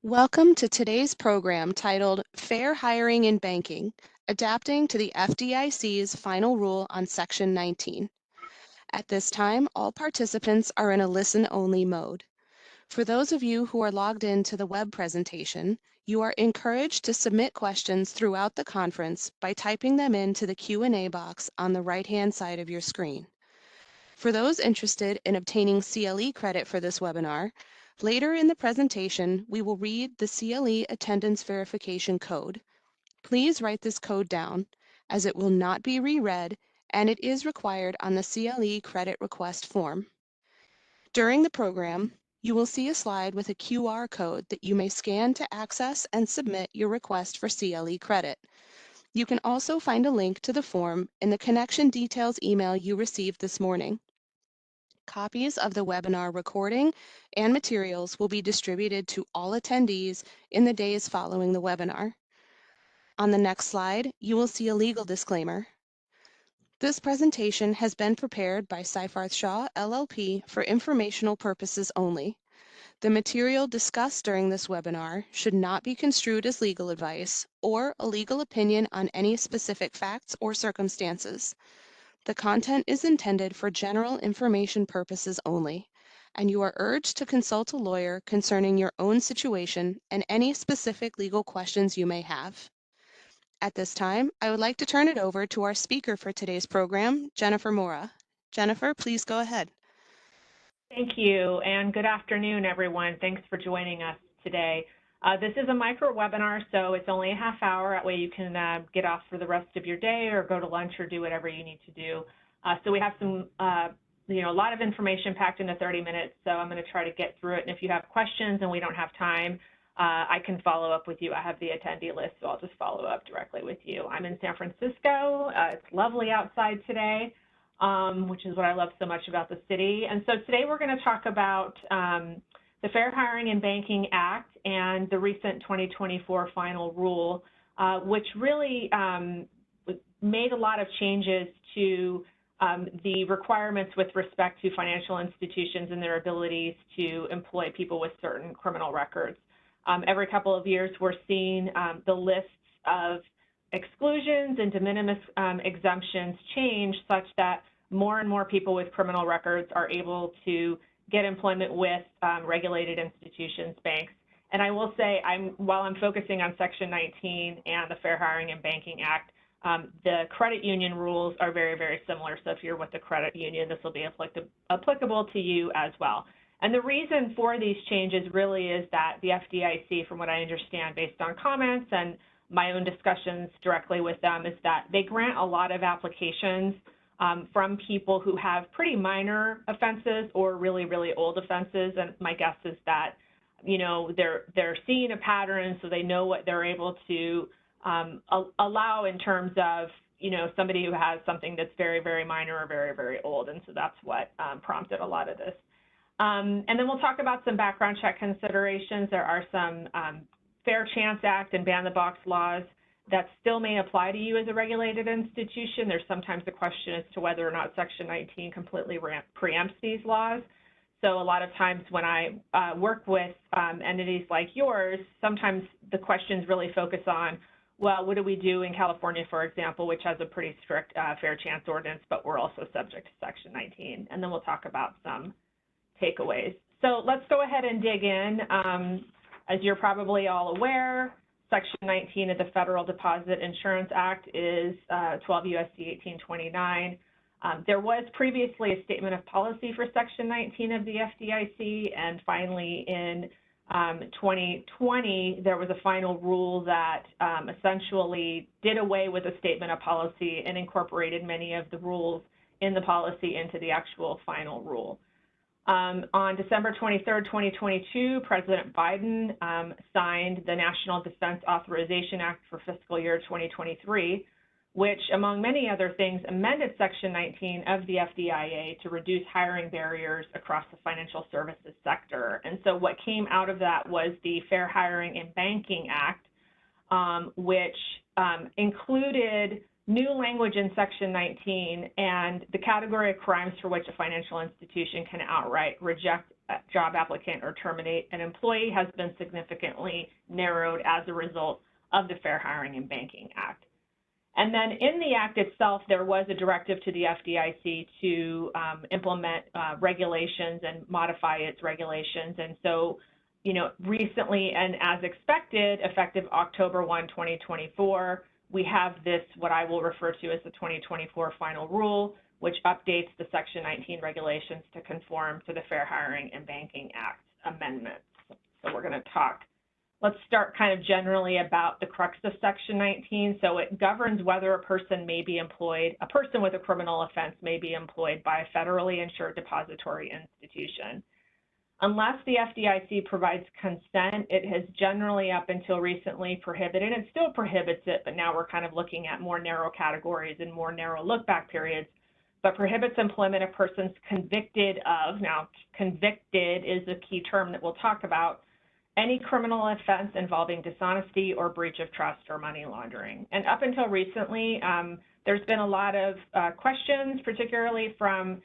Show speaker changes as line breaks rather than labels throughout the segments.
Welcome to today's program titled Fair Hiring in Banking, Adapting to the FDIC's Final Rule on Section 19. At this time, all participants are in a listen-only mode. For those of you who are logged in to the web presentation, you are encouraged to submit questions throughout the conference by typing them into the Q&A box on the right-hand side of your screen. For those interested in obtaining CLE credit for this webinar, later in the presentation, we will read the CLE attendance verification code. Please write this code down, as it will not be reread and it is required on the CLE credit request form. During the program, you will see a slide with a QR code that you may scan to access and submit your request for CLE credit. You can also find a link to the form in the connection details email you received this morning. Copies of the webinar recording and materials will be distributed to all attendees in the days following the webinar. On the next slide, you will see a legal disclaimer. This presentation has been prepared by Seyfarth Shaw, LLP for informational purposes only. The material discussed during this webinar should not be construed as legal advice or a legal opinion on any specific facts or circumstances. The content is intended for general information purposes only, and you are urged to consult a lawyer concerning your own situation and any specific legal questions you may have. At this time, I would like to turn it over to our speaker for today's program, Jennifer Mora. Jennifer, please go ahead.
Thank you, and good afternoon, everyone. Thanks for joining us today. This is a micro webinar, so it's only a half hour. That way you can get off for the rest of your day or go to lunch or do whatever you need to do. So we have some, a lot of information packed into 30 minutes, so I'm going to try to get through it. And if you have questions and we don't have time, I can follow up with you. I have the attendee list, so I'll just follow up directly with you. I'm in San Francisco. It's lovely outside today. Which is what I love so much about the city. And so today we're going to talk about the Fair Hiring in Banking Act and the recent 2024 final rule, which really made a lot of changes to the requirements with respect to financial institutions and their abilities to employ people with certain criminal records. Every couple of years, we're seeing the lists of exclusions and de minimis exemptions change such that more and more people with criminal records are able to get employment with regulated institutions, banks. And I will say, while I'm focusing on Section 19 and the Fair Hiring and Banking Act, the credit union rules are very, very similar. So if you're with the credit union, this will be applicable to you as well. And the reason for these changes really is that the FDIC, from what I understand, based on comments and my own discussions directly with them, is that they grant a lot of applications from people who have pretty minor offenses or really, really old offenses. And my guess is that, they're seeing a pattern, so they know what they're able to allow in terms of, somebody who has something that's very, very minor or very, very old. And so that's what prompted a lot of this. And then we'll talk about some background check considerations. There are some Fair Chance Act and Ban the Box laws that still may apply to you as a regulated institution. There's sometimes a question as to whether or not Section 19 completely preempts these laws. So a lot of times when I work with entities like yours, sometimes the questions really focus on, well, what do we do in California, for example, which has a pretty strict fair chance ordinance, but we're also subject to Section 19. And then we'll talk about some takeaways. So let's go ahead and dig in. As you're probably all aware, Section 19 of the Federal Deposit Insurance Act is 12 U.S.C. 1829. There was previously a statement of policy for Section 19 of the FDIC, and finally in 2020, there was a final rule that essentially did away with a statement of policy and incorporated many of the rules in the policy into the actual final rule. On December 23rd, 2022, President Biden signed the National Defense Authorization Act for fiscal year 2023, which, among many other things, amended Section 19 of the FDIA to reduce hiring barriers across the financial services sector. And so what came out of that was the Fair Hiring and Banking Act, which included new language in Section 19 and the category of crimes for which a financial institution can outright reject job applicant or terminate an employee has been significantly narrowed as a result of the Fair Hiring and Banking Act. And then in the act itself, there was a directive to the FDIC to implement regulations and modify its regulations. And so, recently and as expected, effective October 1, 2024, we have this, what I will refer to as the 2024 final rule, which updates the Section 19 regulations to conform to the Fair Hiring and Banking Act amendments. So we're going to talk. Let's start kind of generally about the crux of Section 19. So it governs whether a person with a criminal offense may be employed by a federally insured depository institution. Unless the FDIC provides consent, it has generally up until recently prohibited, and it still prohibits it, but now we're kind of looking at more narrow categories and more narrow look-back periods, but prohibits employment of persons convicted of, now convicted is a key term that we'll talk about, any criminal offense involving dishonesty or breach of trust or money laundering. And up until recently, there's been a lot of questions, particularly from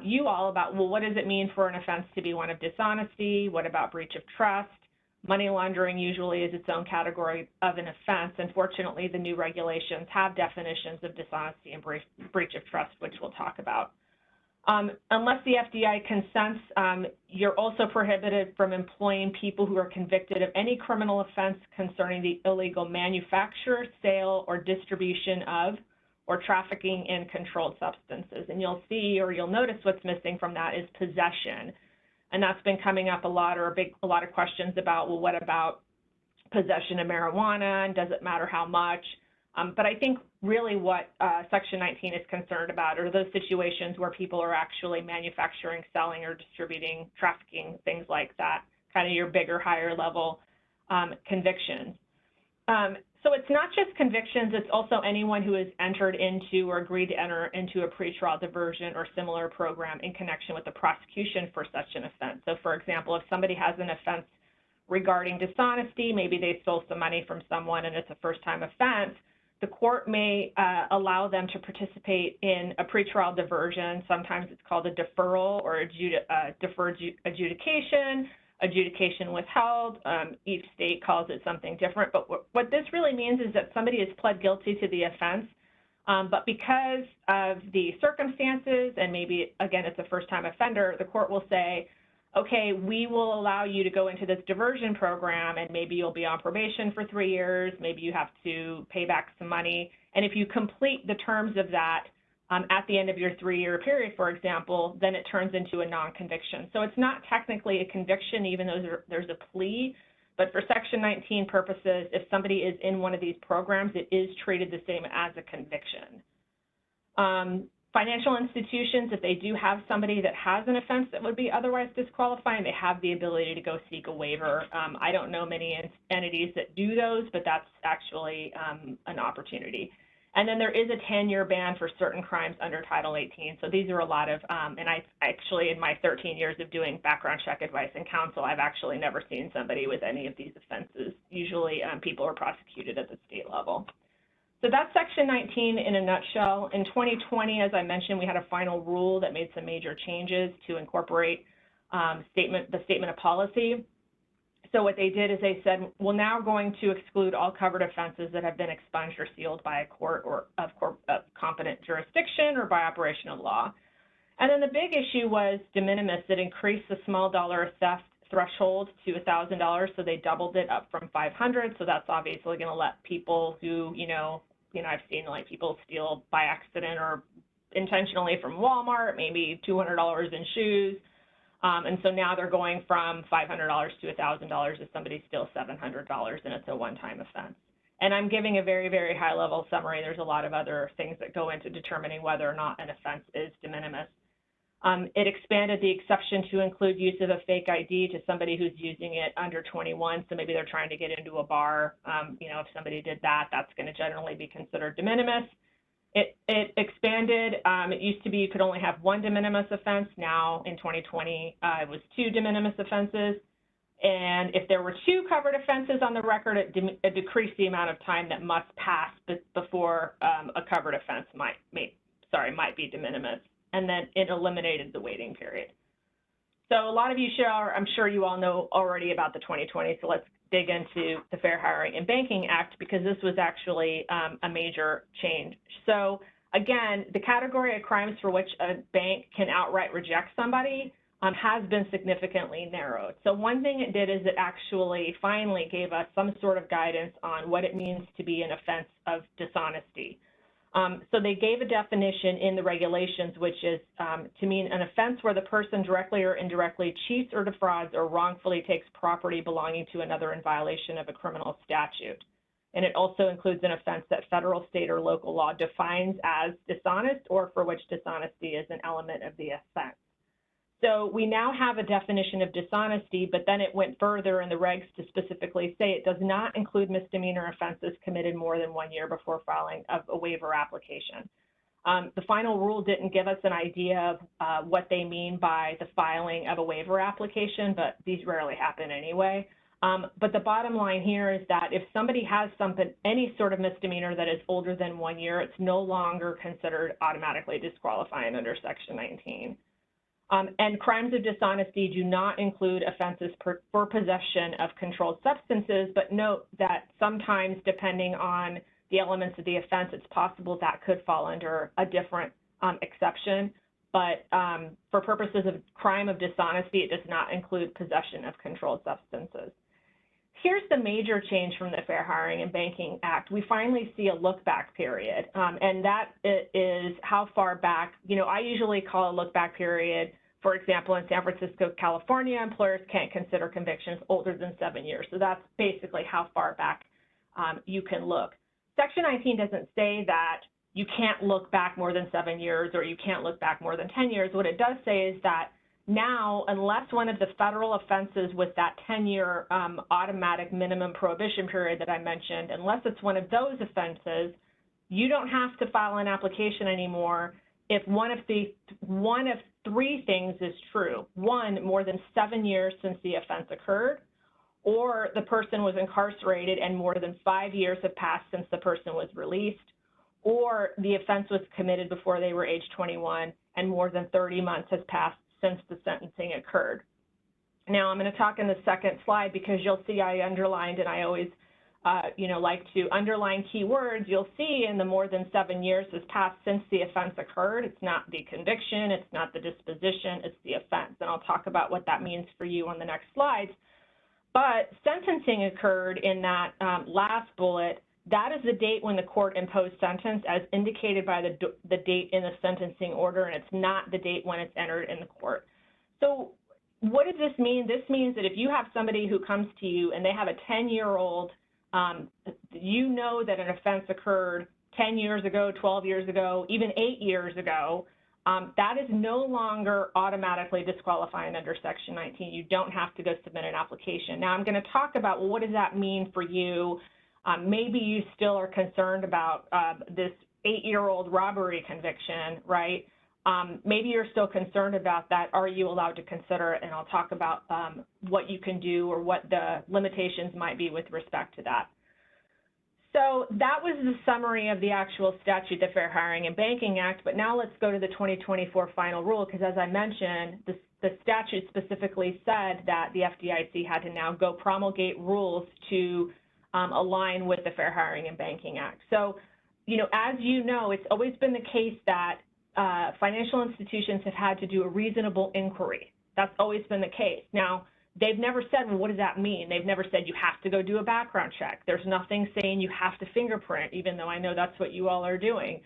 you all about, well, what does it mean for an offense to be one of dishonesty? What about breach of trust? Money laundering usually is its own category of an offense. Unfortunately, the new regulations have definitions of dishonesty and breach of trust, which we'll talk about. Unless the FDIC consents, you're also prohibited from employing people who are convicted of any criminal offense concerning the illegal manufacture, sale, or distribution of, or trafficking in controlled substances. And you'll see, or you'll notice what's missing from that is possession. And that's been coming up a lot, or a lot of questions about, well, what about possession of marijuana, and does it matter how much? But I think really what Section 19 is concerned about are those situations where people are actually manufacturing, selling, or distributing, trafficking, things like that, kind of your bigger, higher level convictions. So it's not just convictions, it's also anyone who has entered into or agreed to enter into a pretrial diversion or similar program in connection with the prosecution for such an offense. So for example, if somebody has an offense regarding dishonesty, maybe they stole some money from someone and it's a first-time offense, the court may allow them to participate in a pretrial diversion. Sometimes it's called a deferral or deferred adjudication withheld. Each state calls it something different. But what this really means is that somebody has pled guilty to the offense, but because of the circumstances, and maybe, again, it's a first-time offender, the court will say, okay, we will allow you to go into this diversion program, and maybe you'll be on probation for 3 years, maybe you have to pay back some money, and if you complete the terms of that at the end of your 3-year period, for example, then it turns into a non-conviction. So it's not technically a conviction, even though there's a plea, but for Section 19 purposes, if somebody is in one of these programs, it is treated the same as a conviction. Financial institutions, if they do have somebody that has an offense that would be otherwise disqualifying, they have the ability to go seek a waiver. I don't know many entities that do those, but that's actually an opportunity. And then there is a 10-year ban for certain crimes under Title 18. So these are a lot of, and I actually, in my 13 years of doing background check advice and counsel, I've actually never seen somebody with any of these offenses. Usually people are prosecuted at the state level. So that's Section 19 in a nutshell. In 2020, as I mentioned, we had a final rule that made some major changes to incorporate the statement of policy. So what they did is they said, we're now going to exclude all covered offenses that have been expunged or sealed by a court or of competent jurisdiction or by operation of law. And then the big issue was de minimis. It increased the small dollar theft threshold to $1,000, so they doubled it up from $500. So that's obviously going to let people who, I've seen like people steal by accident or intentionally from Walmart, maybe $200 in shoes. And so now they're going from $500 to $1,000 if somebody steals $700 and it's a one-time offense. And I'm giving a very, very high-level summary. There's a lot of other things that go into determining whether or not an offense is de minimis. It expanded the exception to include use of a fake ID to somebody who's using it under 21. So maybe they're trying to get into a bar. If somebody did that, that's going to generally be considered de minimis. It expanded. It used to be you could only have one de minimis offense. Now in 2020, it was 2 de minimis offenses. And if there were 2 covered offenses on the record, it decreased the amount of time that must pass before a covered offense might be de minimis. And then it eliminated the waiting period. So a lot of you I'm sure you all know already about the 2020, so let's dig into the Fair Hiring and Banking Act, because this was actually a major change. So again, the category of crimes for which a bank can outright reject somebody has been significantly narrowed. So one thing it did is it actually finally gave us some sort of guidance on what it means to be an offense of dishonesty. So they gave a definition in the regulations, which is to mean an offense where the person directly or indirectly cheats or defrauds or wrongfully takes property belonging to another in violation of a criminal statute. And it also includes an offense that federal, state, or local law defines as dishonest, or for which dishonesty is an element of the offense. So we now have a definition of dishonesty, but then it went further in the regs to specifically say it does not include misdemeanor offenses committed more than 1 year before filing of a waiver application. The final rule didn't give us an idea of what they mean by the filing of a waiver application, but these rarely happen anyway. But the bottom line here is that if somebody has any sort of misdemeanor that is older than 1 year, it's no longer considered automatically disqualifying under Section 19. And crimes of dishonesty do not include offenses for possession of controlled substances, but note that sometimes, depending on the elements of the offense, it's possible that could fall under a different exception. But for purposes of crime of dishonesty, it does not include possession of controlled substances. Here's the major change from the Fair Hiring and Banking Act. We finally see a look-back period, and that is how far back. I usually call a look-back period, for example, in San Francisco, California, employers can't consider convictions older than 7 years. So that's basically how far back you can look. Section 19 doesn't say that you can't look back more than 7 years or you can't look back more than 10 years. What it does say is that now, unless one of the federal offenses with that 10-year automatic minimum prohibition period that I mentioned, unless it's one of those offenses, you don't have to file an application anymore if one of three things is true. One, more than 7 years since the offense occurred, or the person was incarcerated and more than 5 years have passed since the person was released, or the offense was committed before they were age 21 and more than 30 months has passed since the sentencing occurred. Now, I'm going to talk in the second slide because you'll see I underlined, and I always like to underline keywords. You'll see in the more than 7 years has passed since the offense occurred. It's not the conviction, it's not the disposition, it's the offense. And I'll talk about what that means for you on the next slides. But sentencing occurred in that last bullet. That is the date when the court imposed sentence as indicated by the date in the sentencing order, and it's not the date when it's entered in the court. So what does this mean? This means that if you have somebody who comes to you and they have a 10-year-old, you know that an offense occurred 10 years ago, 12 years ago, even 8 years ago, that is no longer automatically disqualifying under Section 19. You don't have to go submit an application. Now I'm going to talk about, well, what does that mean for you? Maybe you still are concerned about this 8-year-old robbery conviction, right? Maybe you're still concerned about that. Are you allowed to consider it? And I'll talk about what you can do or what the limitations might be with respect to that. So that was the summary of the actual statute, the Fair Hiring and Banking Act. But now let's go to the 2024 final rule, because as I mentioned, the statute specifically said that the FDIC had to now go promulgate rules to align with the Fair Hiring and Banking Act. So, as you know, it's always been the case that financial institutions have had to do a reasonable inquiry. That's always been the case. Now, they've never said, well, what does that mean? They've never said you have to go do a background check. There's nothing saying you have to fingerprint, even though I know that's what you all are doing.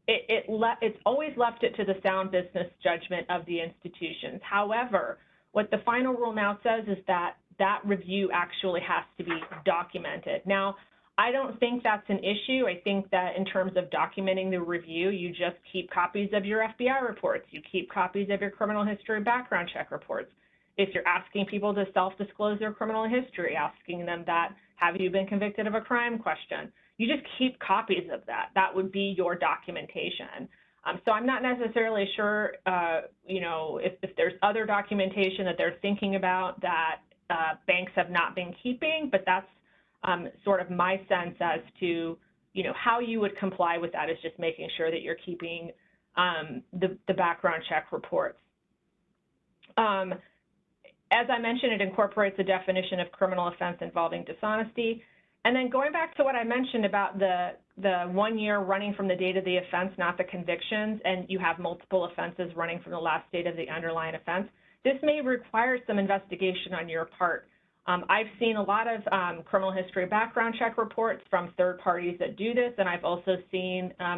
It's always left it to the sound business judgment of the institutions. However, what the final rule now says is that that review actually has to be documented. Now, I don't think that's an issue. I think that in terms of documenting the review, you just keep copies of your FBI reports. You keep copies of your criminal history background check reports. If you're asking people to self-disclose their criminal history, asking them that, have you been convicted of a crime question, you just keep copies of that. That would be your documentation. So I'm not necessarily sure, if there's other documentation that they're thinking about that banks have not been keeping, but that's sort of my sense as to, how you would comply with that is just making sure that you're keeping the background check reports. As I mentioned, it incorporates a definition of criminal offense involving dishonesty. And then going back to what I mentioned about the 1 year running from the date of the offense, not the convictions, and you have multiple offenses running from the last date of the underlying offense, this may require some investigation on your part. I've seen a lot of criminal history background check reports from third parties that do this, and I've also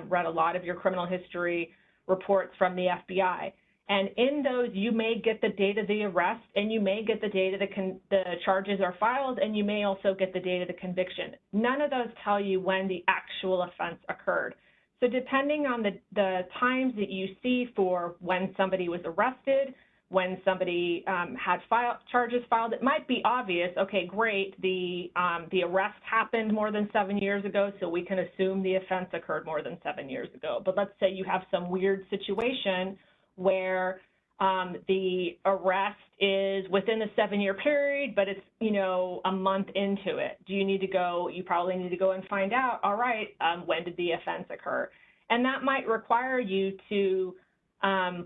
read a lot of your criminal history reports from the FBI. And in those, you may get the date of the arrest, and you may get the date of the charges are filed, and you may also get the date of the conviction. None of those tell you when the actual offense occurred. So depending on the times that you see for when somebody was arrested, when somebody had charges filed, it might be obvious, okay, great, the arrest happened more than 7 years ago, so we can assume the offense occurred more than 7 years ago. But let's say you have some weird situation where the arrest is within the 7-year period, but it's, a month into it. You probably need to go and find out, all right, when did the offense occur? And that might require you to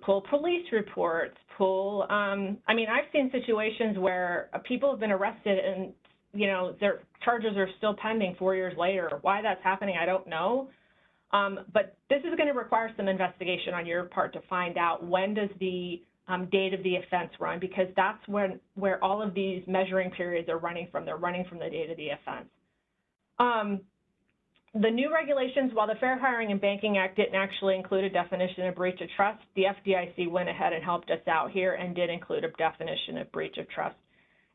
pull police reports, I've seen situations where people have been arrested and, their charges are still pending 4 years later. Why that's happening, I don't know. But this is going to require some investigation on your part to find out when does the date of the offense run, because that's where all of these measuring periods are running from. They're running from the date of the offense. The new regulations, while the Fair Hiring and Banking Act didn't actually include a definition of breach of trust, the FDIC went ahead and helped us out here and did include a definition of breach of trust.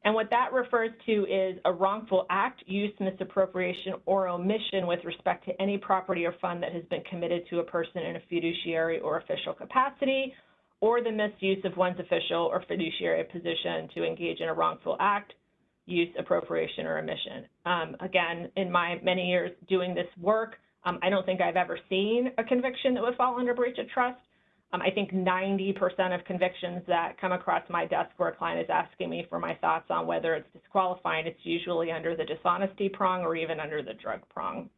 And what that refers to is a wrongful act, use, misappropriation, or omission with respect to any property or fund that has been committed to a person in a fiduciary or official capacity, or the misuse of one's official or fiduciary position to engage in a wrongful act, use, appropriation, or omission. Again, in my many years doing this work, I don't think I've ever seen a conviction that would fall under breach of trust. I think 90% of convictions that come across my desk where a client is asking me for my thoughts on whether it's disqualifying, it's usually under the dishonesty prong or even under the drug prong.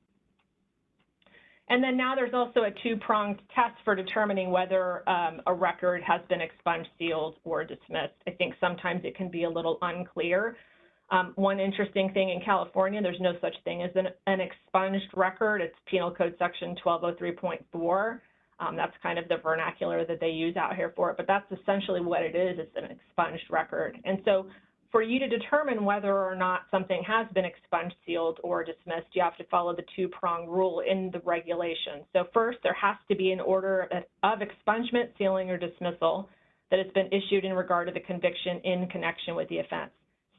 And then now there's also a two-pronged test for determining whether a record has been expunged, sealed, or dismissed. I think sometimes it can be a little unclear. One interesting thing in California, there's no such thing as an expunged record. It's Penal Code Section 1203.4. That's kind of the vernacular that they use out here for it, but that's essentially what it is. It's an expunged record. And so for you to determine whether or not something has been expunged, sealed, or dismissed, you have to follow the two-prong rule in the regulation. So first, there has to be an order of expungement, sealing, or dismissal that has been issued in regard to the conviction in connection with the offense.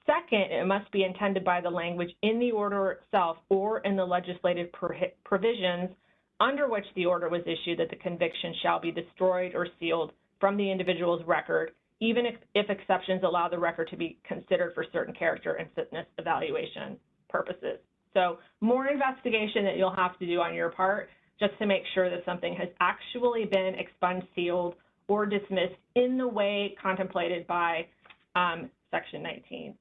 Second, it must be intended by the language in the order itself or in the legislative provisions under which the order was issued that the conviction shall be destroyed or sealed from the individual's record, even if exceptions allow the record to be considered for certain character and fitness evaluation purposes. So more investigation that you'll have to do on your part just to make sure that something has actually been expunged, sealed, or dismissed in the way contemplated by Section 19.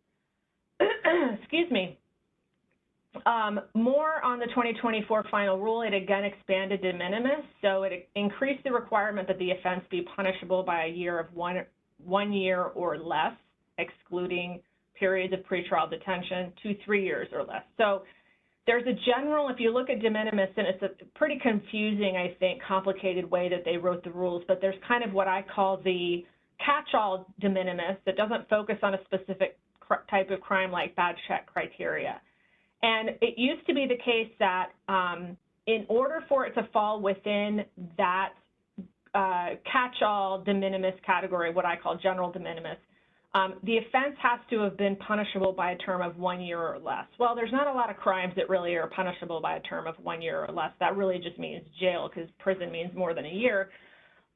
Excuse me. More on the 2024 final rule, it again expanded de minimis, so it increased the requirement that the offense be punishable by a year of one year or less, excluding periods of pretrial detention, to 3 years or less. So there's a general, if you look at de minimis, and it's a pretty confusing, I think, complicated way that they wrote the rules, but there's kind of what I call the catch-all de minimis that doesn't focus on a specific type of crime like bad check criteria. And it used to be the case that in order for it to fall within that catch-all de minimis category, what I call general de minimis, the offense has to have been punishable by a term of 1 year or less. Well, there's not a lot of crimes that really are punishable by a term of 1 year or less. That really just means jail, because prison means more than a year.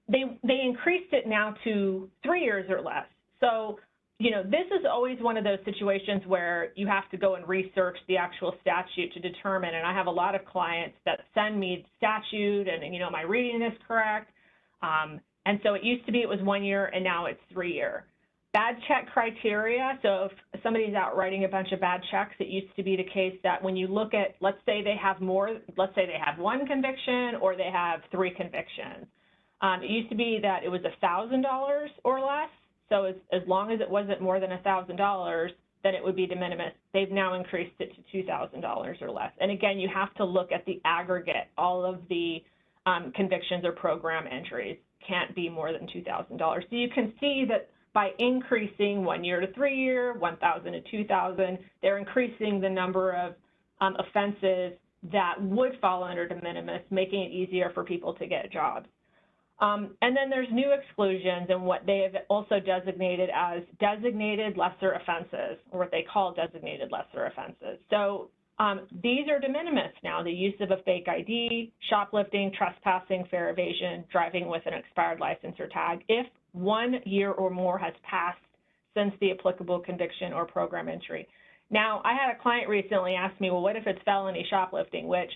They increased it now to 3 years or less. So, this is always one of those situations where you have to go and research the actual statute to determine, and I have a lot of clients that send me statute and, am I reading this correct? And so it used to be it was 1 year, and now it's 3 year. Bad check criteria, so if somebody's out writing a bunch of bad checks, it used to be the case that when you look at, let's say they have one conviction or they have 3 convictions. It used to be that it was $1,000 or less. So as long as it wasn't more than $1,000, then it would be de minimis. They've now increased it to $2,000 or less. And again, you have to look at the aggregate. All of the convictions or program entries can't be more than $2,000. So you can see that by increasing 1 year to 3 year, 1,000 to 2,000, they're increasing the number of offenses that would fall under de minimis, making it easier for people to get jobs. And then there's new exclusions and what they have also designated as designated lesser offenses, or what they call designated lesser offenses. So these are de minimis now: the use of a fake ID, shoplifting, trespassing, fare evasion, driving with an expired license or tag, if 1 year or more has passed since the applicable conviction or program entry. Now, I had a client recently ask me, well, what if it's felony shoplifting? Which,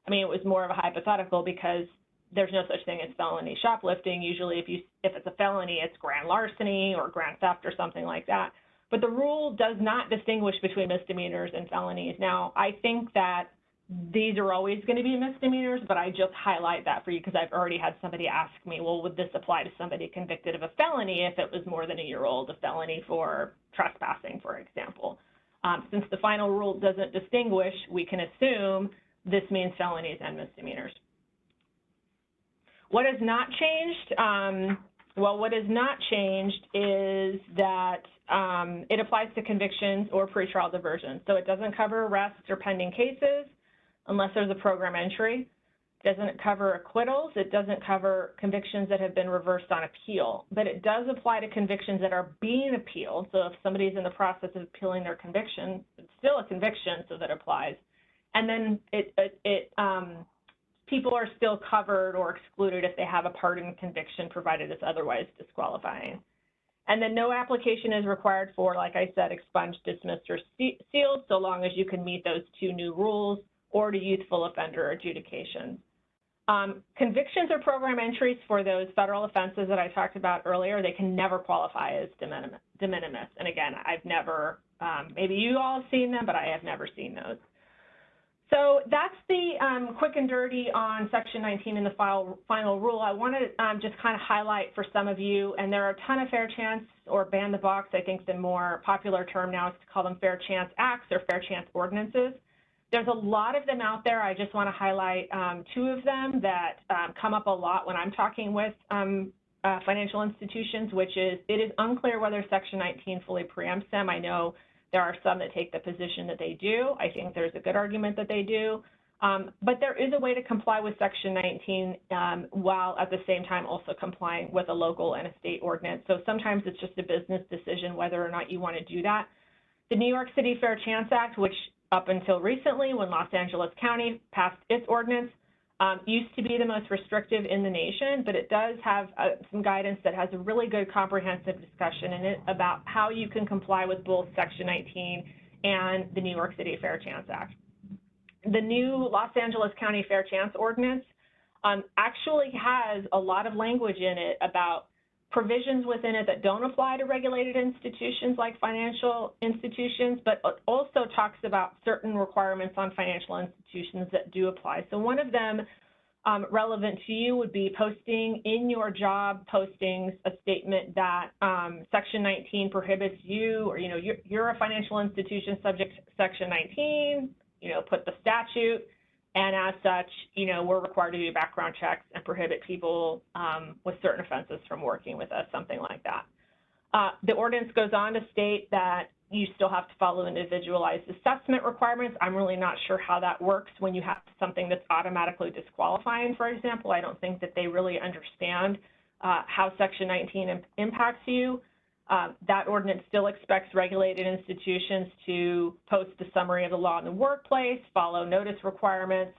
I mean, it was more of a hypothetical because there's no such thing as felony shoplifting. Usually if it's a felony, it's grand larceny or grand theft or something like that. But the rule does not distinguish between misdemeanors and felonies. Now, I think that these are always going to be misdemeanors, but I just highlight that for you because I've already had somebody ask me, well, would this apply to somebody convicted of a felony if it was more than a year old, a felony for trespassing, for example? Since the final rule doesn't distinguish, we can assume this means felonies and misdemeanors. What has not changed? Well, what has not changed is that it applies to convictions or pretrial diversion. So it doesn't cover arrests or pending cases unless there's a program entry. It doesn't cover acquittals. It doesn't cover convictions that have been reversed on appeal. But it does apply to convictions that are being appealed. So if somebody's in the process of appealing their conviction, it's still a conviction, so that applies. And then people are still covered or excluded if they have a pardon conviction, provided it's otherwise disqualifying. And then no application is required for, like I said, expunged, dismissed, or sealed, so long as you can meet those two new rules, or to youthful offender adjudication. Convictions or program entries for those federal offenses that I talked about earlier, they can never qualify as de minimis. And again, I've never, maybe you all have seen them, but I have never seen those. So that's the quick and dirty on Section 19 in the final rule. I want to just kind of highlight for some of you, and there are a ton of fair chance or ban the box. I think the more popular term now is to call them fair chance acts or fair chance ordinances. There's a lot of them out there. I just want to highlight two of them that come up a lot when I'm talking with financial institutions, which is it is unclear whether Section 19 fully preempts them. I know there are some that take the position that they do. I think there's a good argument that they do. But there is a way to comply with Section 19 while at the same time also complying with a local and a state ordinance. So sometimes it's just a business decision whether or not you want to do that. The New York City Fair Chance Act, which up until recently when Los Angeles County passed its ordinance, used to be the most restrictive in the nation, but it does have some guidance that has a really good comprehensive discussion in it about how you can comply with both Section 19 and the New York City Fair Chance Act. The new Los Angeles County Fair Chance Ordinance actually has a lot of language in it about provisions within it that don't apply to regulated institutions like financial institutions, but also talks about certain requirements on financial institutions that do apply. So one of them relevant to you would be posting in your job postings a statement that Section 19 prohibits you, or you're a financial institution subject to Section 19, put the statute, and as such, we're required to do background checks and prohibit people with certain offenses from working with us, something like that. The ordinance goes on to state that you still have to follow individualized assessment requirements. I'm really not sure how that works when you have something that's automatically disqualifying, for example. I don't think that they really understand how Section 19 impacts you. That ordinance still expects regulated institutions to post a summary of the law in the workplace, follow notice requirements,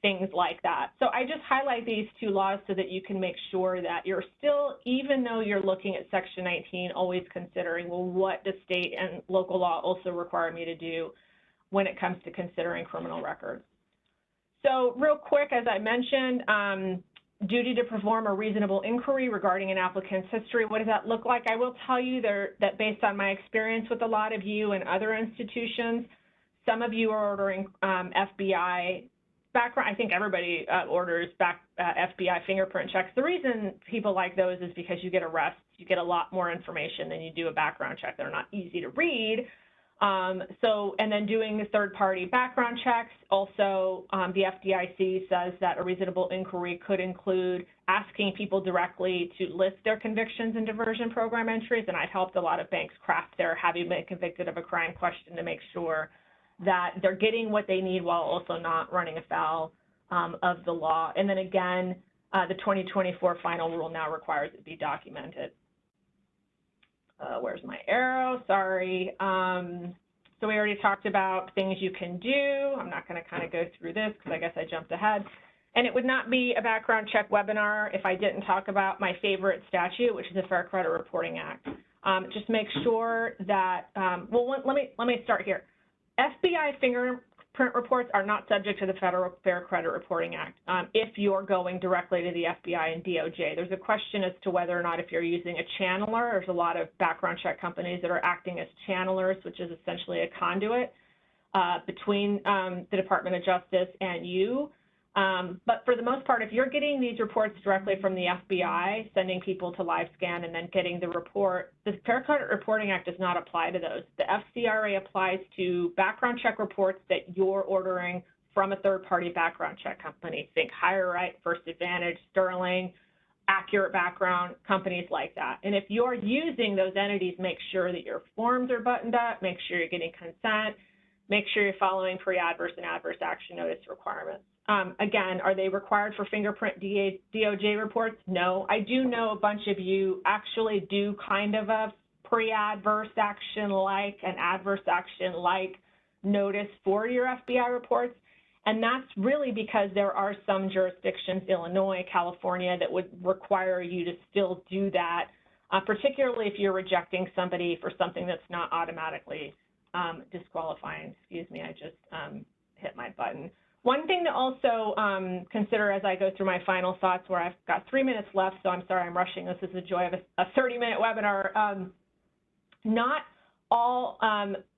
things like that. So I just highlight these two laws so that you can make sure that you're still, even though you're looking at Section 19, always considering, well, what does state and local law also require me to do when it comes to considering criminal records. So real quick, as I mentioned, duty to perform a reasonable inquiry regarding an applicant's history. What does that look like? I will tell you that based on my experience with a lot of you and other institutions, some of you are ordering FBI background, I think everybody orders FBI fingerprint checks. The reason people like those is because you get arrests. You get a lot more information than you do a background check. They're not easy to read. And then doing the third-party background checks, also the FDIC says that a reasonable inquiry could include asking people directly to list their convictions and diversion program entries, and I've helped a lot of banks craft their have you been convicted of a crime question to make sure that they're getting what they need while also not running afoul of the law. And then again, the 2024 final rule now requires it be documented. Where's my arrow? Sorry. So we already talked about things you can do. I'm not going to kind of go through this because I guess I jumped ahead. And it would not be a background check webinar if I didn't talk about my favorite statute, which is the Fair Credit Reporting Act. Just make sure that, well, let me start here. FBI fingerprint reports are not subject to the Federal Fair Credit Reporting Act if you're going directly to the FBI and DOJ. There's a question as to whether or not if you're using a channeler. There's a lot of background check companies that are acting as channelers, which is essentially a conduit between the Department of Justice and you. But for the most part, if you're getting these reports directly from the FBI, sending people to LiveScan and then getting the report, the Fair Credit Reporting Act does not apply to those. The FCRA applies to background check reports that you're ordering from a third-party background check company. Think HireRight, First Advantage, Sterling, Accurate Background, companies like that. And if you're using those entities, make sure that your forms are buttoned up, make sure you're getting consent, make sure you're following pre-adverse and adverse action notice requirements. Again, are they required for fingerprint DOJ reports? No. I do know a bunch of you actually do kind of a pre-adverse action-like and adverse action-like notice for your FBI reports, and that's really because there are some jurisdictions, Illinois, California, that would require you to still do that, particularly if you're rejecting somebody for something that's not automatically disqualifying. Excuse me, I just hit my button. One thing to also consider as I go through my final thoughts, where I've got 3 minutes left, so I'm sorry I'm rushing. This is the joy of a 30-minute webinar. Not all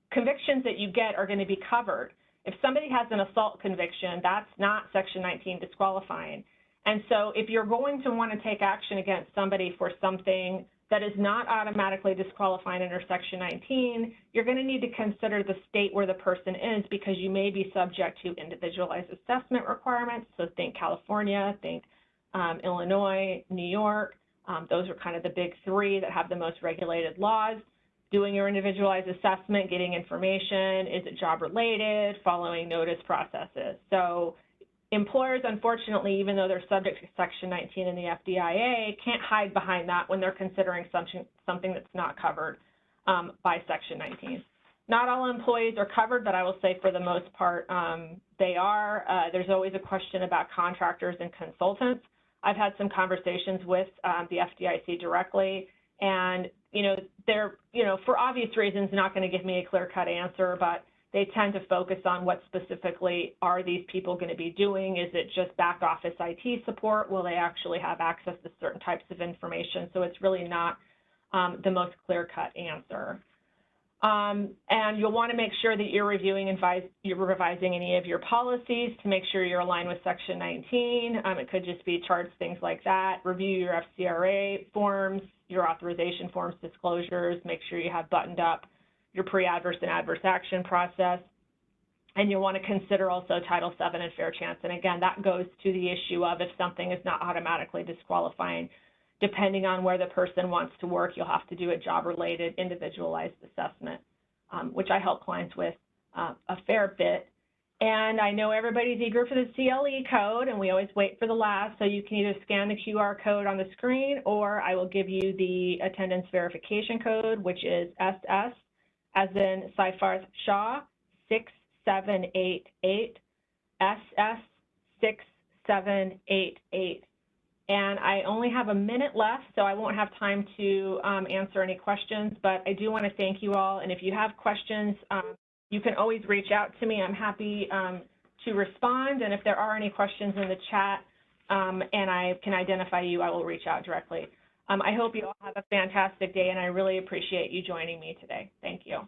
convictions that you get are going to be covered. If somebody has an assault conviction, that's not Section 19 disqualifying. And so if you're going to want to take action against somebody for something that is not automatically disqualifying under Section 19, you're going to need to consider the state where the person is, because you may be subject to individualized assessment requirements. So think California, think Illinois, New York. Those are kind of the big three that have the most regulated laws. Doing your individualized assessment, getting information, is it job related, following notice processes. So employers, unfortunately, even though they're subject to Section 19 in the FDIA, can't hide behind that when they're considering something that's not covered by Section 19. Not all employees are covered, but I will say for the most part they are. There's always a question about contractors and consultants. I've had some conversations with the FDIC directly, and they're for obvious reasons not going to give me a clear-cut answer, but they tend to focus on what specifically are these people going to be doing. Is it just back office IT support? Will they actually have access to certain types of information? So it's really not the most clear-cut answer. And you'll want to make sure that you're reviewing and you're revising any of your policies to make sure you're aligned with Section 19. It could just be charts, things like that. Review your FCRA forms, your authorization forms, disclosures. Make sure you have buttoned up your pre-adverse and adverse action process. And you'll want to consider also Title VII and fair chance. And again, that goes to the issue of if something is not automatically disqualifying, depending on where the person wants to work, you'll have to do a job-related individualized assessment, which I help clients with a fair bit. And I know everybody's eager for the CLE code, and we always wait for the last, so you can either scan the QR code on the screen, or I will give you the attendance verification code, which is SS, as in Seyfarth Shaw, 6788, SS 6788. And I only have a minute left, so I won't have time to answer any questions, but I do want to thank you all. And if you have questions, you can always reach out to me. I'm happy to respond. And if there are any questions in the chat and I can identify you, I will reach out directly. I hope you all have a fantastic day, and I really appreciate you joining me today. Thank you.